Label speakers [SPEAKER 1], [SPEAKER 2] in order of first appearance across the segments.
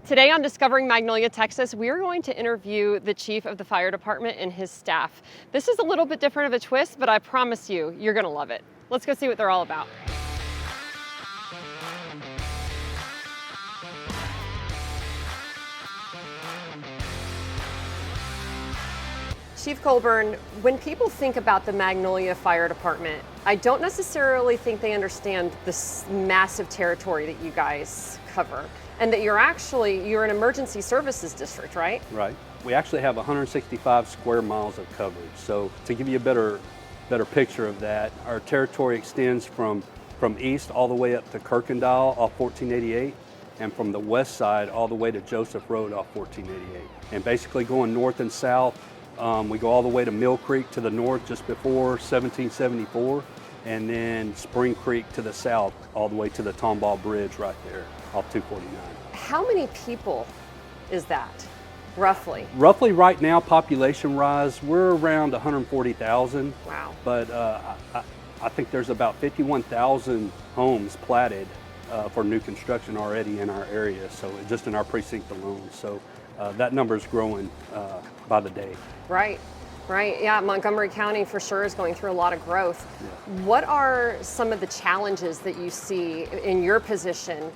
[SPEAKER 1] Today on Discovering Magnolia Texas, we are going to interview the chief of the fire department and his staff. This is a little bit different of a twist, but I promise you, you're gonna love it. Let's go see what they're all about. Chief Colburn, when people think about the Magnolia Fire Department, I don't necessarily think they understand this massive territory that you guys cover, and that you're an emergency services district, right?
[SPEAKER 2] Right. We actually have 165 square miles of coverage. So to give you a better picture of that, our territory extends from east all the way up to Kirkendall off 1488, and from the west side all the way to Joseph Road off 1488. And basically going north and south, we go all the way to Mill Creek to the north just before 1774, and then Spring Creek to the south all the way to the Tomball Bridge right there off 249.
[SPEAKER 1] How many people is that, roughly?
[SPEAKER 2] Roughly right now, population-wise, we're around 140,000.
[SPEAKER 1] Wow.
[SPEAKER 2] But I think there's about 51,000 homes platted for new construction already in our area, so just in our precinct alone. So that number is growing by the day.
[SPEAKER 1] Right, right. Yeah, Montgomery County for sure is going through a lot of growth. Yeah. What are some of the challenges that you see in your position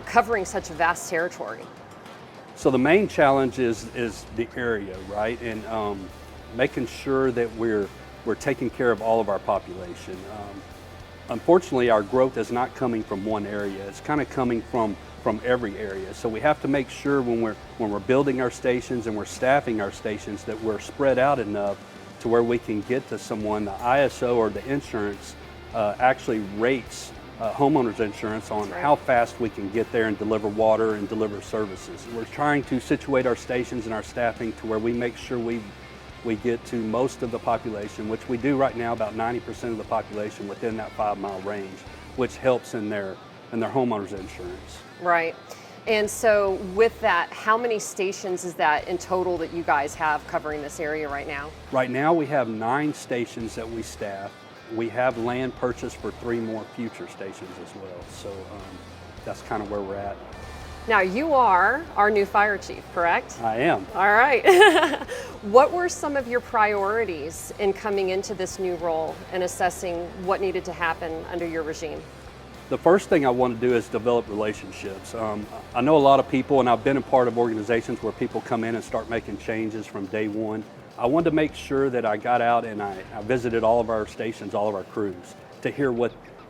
[SPEAKER 1] covering such a vast territory?
[SPEAKER 2] So the main challenge is the area, right? And making sure that we're taking care of all of our population. Unfortunately, our growth is not coming from one area. It's kind of coming from every area. So we have to make sure when we're building our stations and we're staffing our stations that we're spread out enough to where we can get to someone. The ISO or the insurance actually rates homeowners insurance on how fast we can get there and deliver water and deliver services. We're trying to situate our stations and our staffing to where we make sure we get to most of the population, which we do right now, about 90% of the population within that 5-mile range, which helps in their homeowners insurance.
[SPEAKER 1] Right. And so with that, how many stations is that in total that you guys have covering this area right now?
[SPEAKER 2] Right now we have 9 stations that we staff. We have land purchased for 3 more future stations as well. So that's kind of where we're at.
[SPEAKER 1] Now you are our new fire chief, correct?
[SPEAKER 2] I am.
[SPEAKER 1] All right. What were some of your priorities in coming into this new role and assessing what needed to happen under your regime?
[SPEAKER 2] The first thing I want to do is develop relationships. I know a lot of people, and I've been a part of organizations where people come in and start making changes from day one. I wanted to make sure that I got out and I visited all of our stations, all of our crews, to hear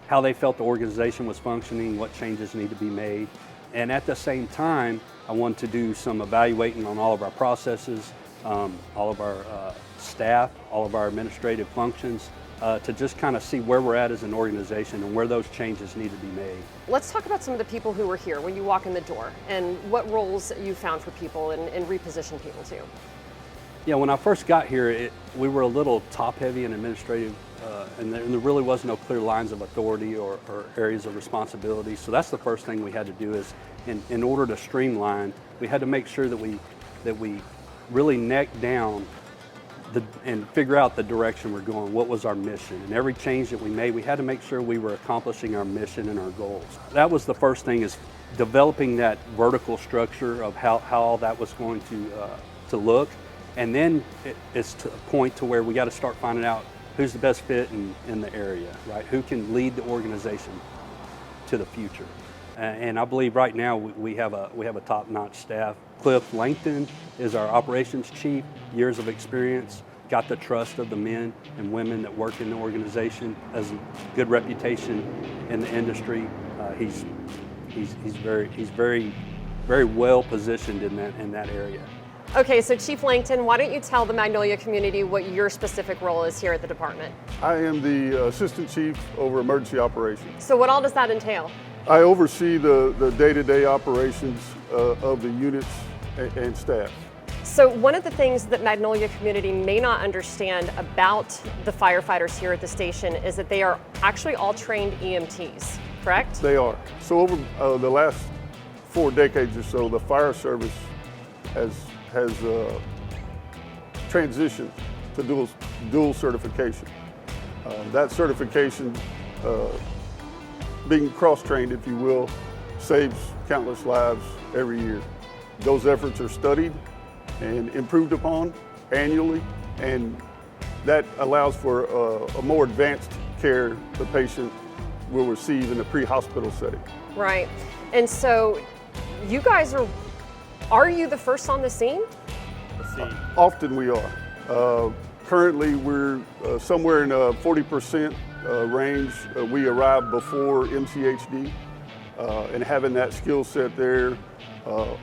[SPEAKER 2] how they felt the organization was functioning, what changes need to be made. And at the same time, I wanted to do some evaluating on all of our processes, all of our staff, all of our administrative functions, to just kind of see where we're at as an organization and where those changes need to be made.
[SPEAKER 1] Let's talk about some of the people who were here when you walk in the door and what roles you found for people and reposition people to.
[SPEAKER 2] Yeah, when I first got here, we were a little top-heavy and administrative, and there really was no clear lines of authority or areas of responsibility. So that's the first thing we had to do is, in order to streamline, we had to make sure that we really neck down and figure out the direction we're going, what was our mission. And every change that we made, we had to make sure we were accomplishing our mission and our goals. That was the first thing, is developing that vertical structure of how all that was going to look. And then it's to a point to where we got to start finding out who's the best fit in the area, right? Who can lead the organization to the future. And I believe right now we have a top-notch staff. Cliff Lankton is our operations chief, years of experience, got the trust of the men and women that work in the organization, has a good reputation in the industry. He's very well positioned in that area.
[SPEAKER 1] Okay, so Chief Lankton, why don't you tell the Magnolia community what your specific role is here at the department?
[SPEAKER 3] I am the assistant chief over emergency operations.
[SPEAKER 1] So what all does that entail?
[SPEAKER 3] I oversee the day-to-day operations of the units and staff.
[SPEAKER 1] So one of the things that Magnolia community may not understand about the firefighters here at the station is that they are actually all trained EMTs, correct?
[SPEAKER 3] They are. So over the last 4 decades or so, the fire service has transitioned to dual certification. That certification, being cross-trained, if you will, saves countless lives every year. Those efforts are studied and improved upon annually, and that allows for a more advanced care the patient will receive in a pre-hospital setting.
[SPEAKER 1] Right. And so you guys are you the first on the scene?
[SPEAKER 3] Often we are. Currently we're somewhere in a 40% range. We arrive before MCHD, and having that skill set there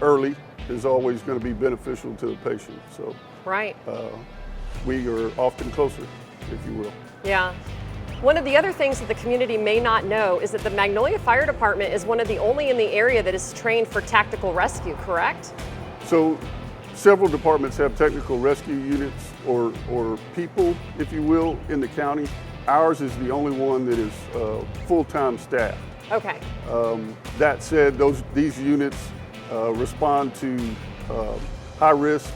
[SPEAKER 3] early is always going to be beneficial to the patient. So
[SPEAKER 1] right.
[SPEAKER 3] We are often closer, if you will.
[SPEAKER 1] Yeah. One of the other things that the community may not know is that the Magnolia Fire Department is one of the only in the area that is trained for tactical rescue, correct?
[SPEAKER 3] So several departments have technical rescue units or people, if you will, in the county. Ours is the only one that is full-time staff.
[SPEAKER 1] Okay.
[SPEAKER 3] That said, these units respond to high-risk,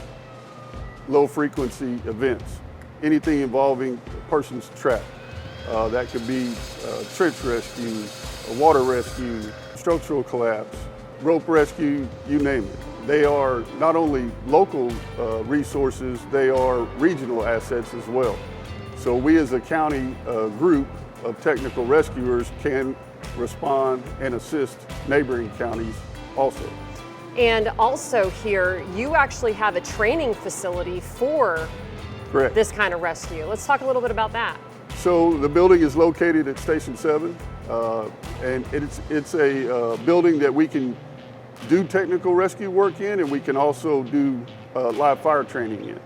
[SPEAKER 3] low-frequency events. Anything involving a person's trapped. That could be trench rescue, water rescue, structural collapse, rope rescue, you name it. They are not only local resources, they are regional assets as well. So we as a county group of technical rescuers can respond and assist neighboring counties also.
[SPEAKER 1] And also here, you actually have a training facility for
[SPEAKER 3] Correct.
[SPEAKER 1] this kind of rescue. Let's talk a little bit about that.
[SPEAKER 3] So the building is located at Station 7, and it's a building that we can do technical rescue work in, and we can also do live fire training in.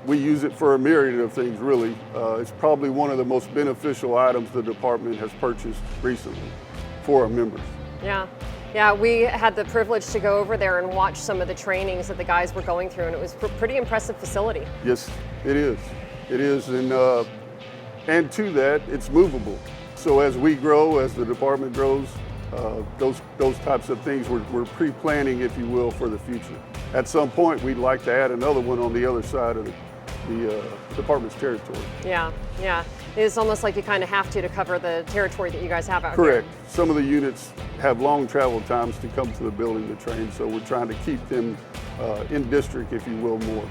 [SPEAKER 3] We use it for a myriad of things, really. It's probably one of the most beneficial items the department has purchased recently for our members.
[SPEAKER 1] Yeah. Yeah, we had the privilege to go over there and watch some of the trainings that the guys were going through, and it was a pretty impressive facility.
[SPEAKER 3] Yes, it is. It is, and to that, it's movable. So as we grow, as the department grows, those types of things we're pre-planning, if you will, for the future. At some point, we'd like to add another one on the other side of the department's territory.
[SPEAKER 1] Yeah, yeah. It's almost like you kind of have to cover the territory that you guys have out
[SPEAKER 3] Correct.
[SPEAKER 1] here.
[SPEAKER 3] Some of the units have long travel times to come to the building to train, so we're trying to keep them in district, if you will, more.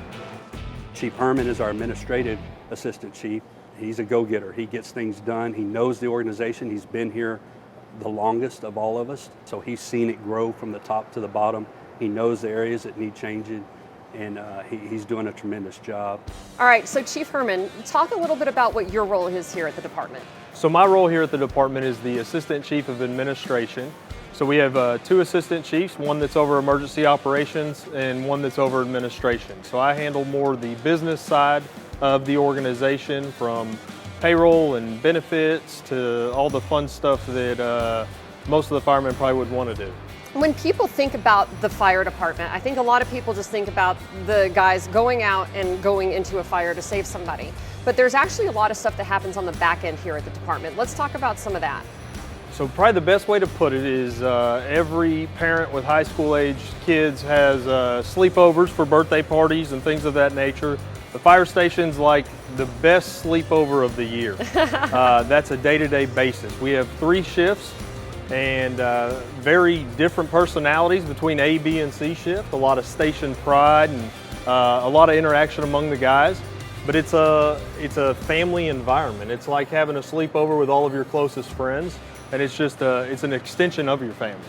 [SPEAKER 2] Chief Herman is our administrative assistant chief. He's a go-getter. He gets things done. He knows the organization. He's been here the longest of all of us, so he's seen it grow from the top to the bottom. He knows the areas that need changing, and he's doing a tremendous job.
[SPEAKER 1] All right, so Chief Herman, talk a little bit about what your role is here at the department.
[SPEAKER 4] So my role here at the department is the Assistant Chief of Administration. So we have two assistant chiefs, one that's over emergency operations and one that's over administration. So I handle more the business side of the organization, from payroll and benefits to all the fun stuff that most of the firemen probably would want to do.
[SPEAKER 1] When people think about the fire department, I think a lot of people just think about the guys going out and going into a fire to save somebody. But there's actually a lot of stuff that happens on the back end here at the department. Let's talk about some of that.
[SPEAKER 4] So probably the best way to put it is every parent with high school age kids has sleepovers for birthday parties and things of that nature. The fire station's like the best sleepover of the year. That's a day-to-day basis. We have 3 shifts and very different personalities between A, B, and C shift. A lot of station pride and a lot of interaction among the guys. But it's a family environment. It's like having a sleepover with all of your closest friends, and it's just it's an extension of your family.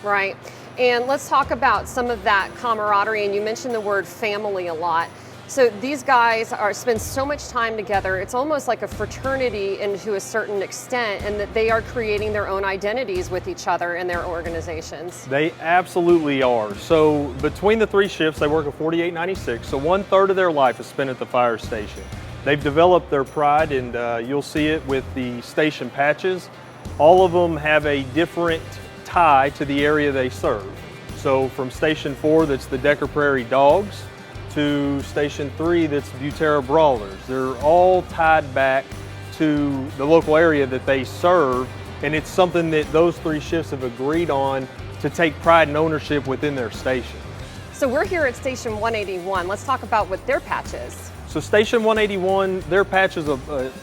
[SPEAKER 1] Right. And let's talk about some of that camaraderie. And you mentioned the word family a lot. So these guys spend so much time together. It's almost like a fraternity, and to a certain extent, and that they are creating their own identities with each other and their organizations.
[SPEAKER 4] They absolutely are. So between the 3 shifts, they work a 48-96. So 1/3 of their life is spent at the fire station. They've developed their pride, and you'll see it with the station patches. All of them have a different tie to the area they serve. So from Station 4, that's the Decker Prairie Dogs, to Station 3, that's Buterra Brawlers. They're all tied back to the local area that they serve, and it's something that those 3 shifts have agreed on to take pride and ownership within their station.
[SPEAKER 1] So we're here at Station 181. Let's talk about what their patch is.
[SPEAKER 4] So Station 181, their patch is a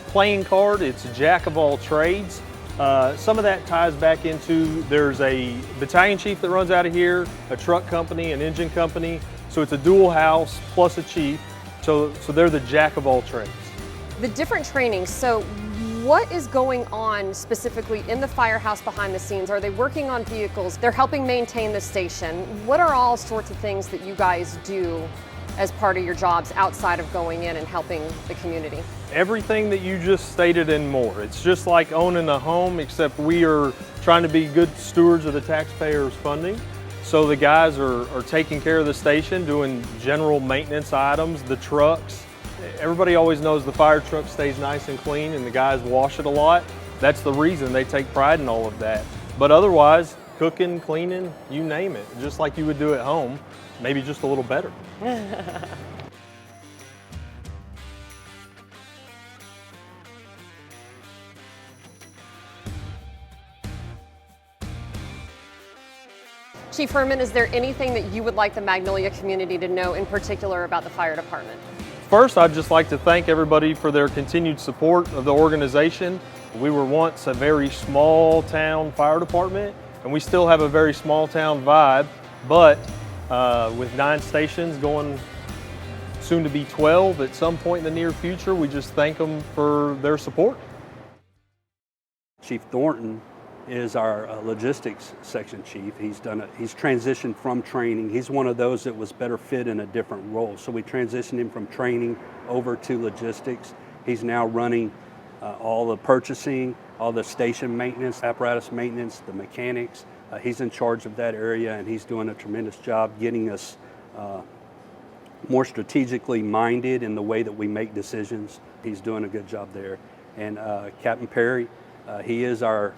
[SPEAKER 4] playing card. It's a jack of all trades. Some of that ties back into, there's a battalion chief that runs out of here, a truck company, an engine company. So it's a dual house plus a chief. So they're the jack of all trades.
[SPEAKER 1] The different trainings, so what is going on specifically in the firehouse behind the scenes? Are they working on vehicles? They're helping maintain the station. What are all sorts of things that you guys do as part of your jobs outside of going in and helping the community?
[SPEAKER 4] Everything that you just stated and more. It's just like owning a home, except we are trying to be good stewards of the taxpayers' funding. So the guys are taking care of the station, doing general maintenance items, the trucks. Everybody always knows the fire truck stays nice and clean and the guys wash it a lot. That's the reason they take pride in all of that. But otherwise, cooking, cleaning, you name it, just like you would do at home, maybe just a little better.
[SPEAKER 1] Chief Herman, is there anything that you would like the Magnolia community to know in particular about the fire department?
[SPEAKER 4] First, I'd just like to thank everybody for their continued support of the organization. We were once a very small town fire department, and we still have a very small town vibe, but with 9 stations going soon to be 12 at some point in the near future, we just thank them for their support.
[SPEAKER 2] Chief Thornton is our logistics section chief. He's transitioned from training. He's one of those that was better fit in a different role. So we transitioned him from training over to logistics. He's now running all the purchasing, all the station maintenance, apparatus maintenance, the mechanics. He's in charge of that area, and he's doing a tremendous job getting us more strategically minded in the way that we make decisions. He's doing a good job there. And Captain Perry, he's a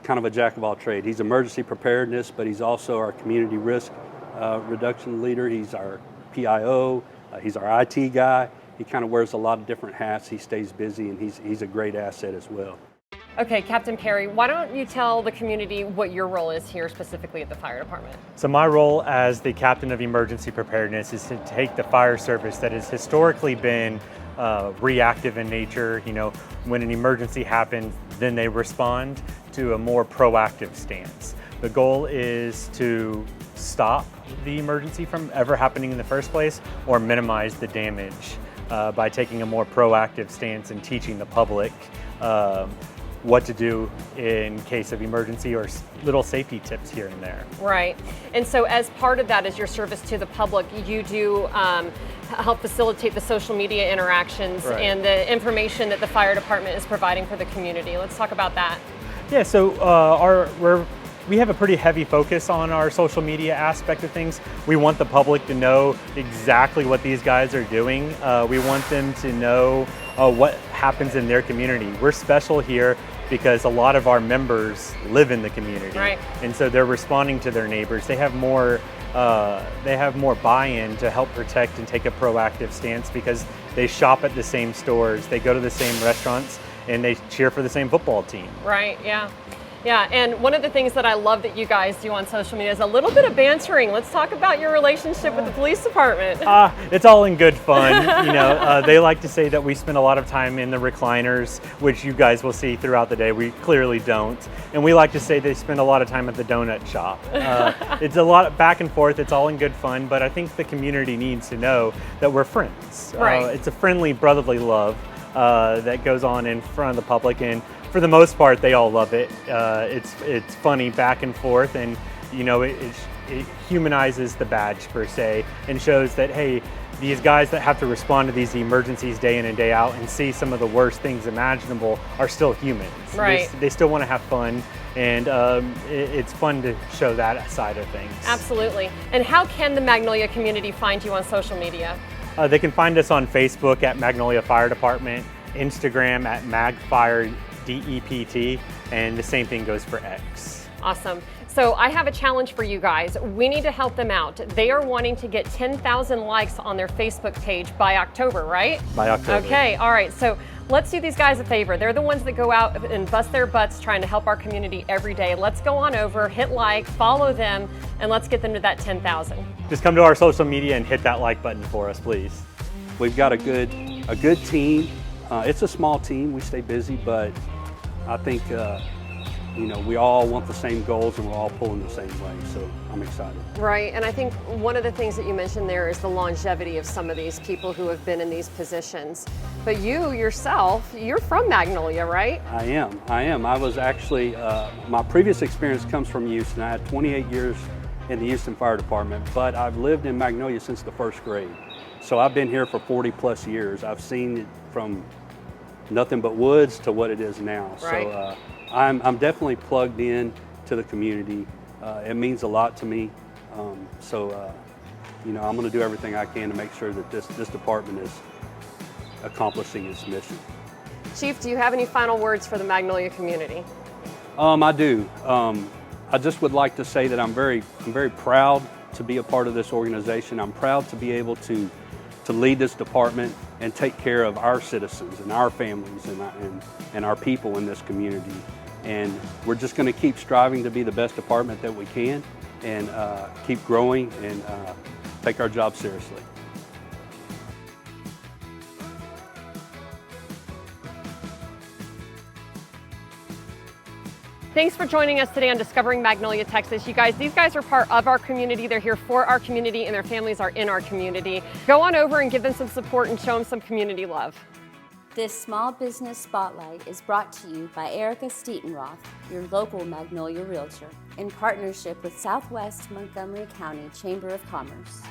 [SPEAKER 2] kind of a jack of all trades. He's emergency preparedness, but he's also our community risk reduction leader. He's our PIO. He's our IT guy. He kind of wears a lot of different hats. He stays busy, and he's a great asset as well.
[SPEAKER 1] Okay, Captain Perry, why don't you tell the community what your role is here specifically at the fire department?
[SPEAKER 5] So my role as the captain of emergency preparedness is to take the fire service that has historically been reactive in nature. You know, when an emergency happens, then they respond, to a more proactive stance. The goal is to stop the emergency from ever happening in the first place or minimize the damage by taking a more proactive stance and teaching the public what to do in case of emergency or little safety tips here and there.
[SPEAKER 1] Right. And so as part of that, as your service to the public, you do help facilitate the social media interactions and the information that the fire department is providing for the community. Let's talk about that.
[SPEAKER 5] Yeah, so we have a pretty heavy focus on our social media aspect of things. We want the public to know exactly what these guys are doing. We want them to know what happens in their community. We're special here because a lot of our members live in the community.
[SPEAKER 1] Right.
[SPEAKER 5] And so they're responding to their neighbors. They have more buy-in to help protect and take a proactive stance because they shop at the same stores, they go to the same restaurants, and they cheer for the same football team.
[SPEAKER 1] Right, yeah. Yeah, and one of the things that I love that you guys do on social media is a little bit of bantering. Let's talk about your relationship with the police department.
[SPEAKER 5] It's all in good fun. You know, they like to say that we spend a lot of time in the recliners, which you guys will see throughout the day. We clearly don't. And we like to say they spend a lot of time at the donut shop. It's a lot of back and forth. It's all in good fun, but I think the community needs to know that we're friends.
[SPEAKER 1] Right.
[SPEAKER 5] It's a friendly, brotherly love that goes on in front of the public, and for the most part, they all love it. It's funny back and forth, and you know, it humanizes the badge per se, and shows that hey, these guys that have to respond to these emergencies day in and day out and see some of the worst things imaginable are still humans.
[SPEAKER 1] Right.
[SPEAKER 5] They still want to have fun, and it's fun to show that side of things.
[SPEAKER 1] Absolutely. And how can the Magnolia community find you on social media?
[SPEAKER 5] They can find us on Facebook at Magnolia Fire Department, Instagram at MagFireDEPT, and the same thing goes for X.
[SPEAKER 1] Awesome. So I have a challenge for you guys. We need to help them out. They are wanting to get 10,000 likes on their Facebook page by October, right?
[SPEAKER 5] By October.
[SPEAKER 1] Okay, all right. So let's do these guys a favor. They're the ones that go out and bust their butts trying to help our community every day. Let's go on over, hit like, follow them, and let's get them to that 10,000.
[SPEAKER 5] Just come to our social media and hit that like button for us, please.
[SPEAKER 2] We've got a good team. It's a small team. We stay busy, but I think you know, we all want the same goals and we're all pulling the same way, so I'm excited.
[SPEAKER 1] Right, and I think one of the things that you mentioned there is the longevity of some of these people who have been in these positions. But you yourself, you're from Magnolia, right?
[SPEAKER 2] I am. I was actually, my previous experience comes from Houston. I had 28 years in the Houston Fire Department, but I've lived in Magnolia since the first grade. So I've been here for 40 plus years. I've seen it from nothing but woods to what it is now.
[SPEAKER 1] Right.
[SPEAKER 2] So I'm definitely plugged in to the community. It means a lot to me. You know, I'm going to do everything I can to make sure that this department is accomplishing its mission.
[SPEAKER 1] Chief, do you have any final words for the Magnolia community?
[SPEAKER 2] I do. I just would like to say that I'm very proud to be a part of this organization. I'm proud to be able to lead this department and take care of our citizens and our families and our people in this community. And we're just going to keep striving to be the best department that we can and keep growing and take our job seriously.
[SPEAKER 1] Thanks for joining us today on Discovering Magnolia Texas. You guys, these guys are part of our community. They're here for our community and their families are in our community. Go on over and give them some support and show them some community love.
[SPEAKER 6] This Small Business Spotlight is brought to you by Erica Stietenroth, your local Magnolia Realtor, in partnership with Southwest Montgomery County Chamber of Commerce.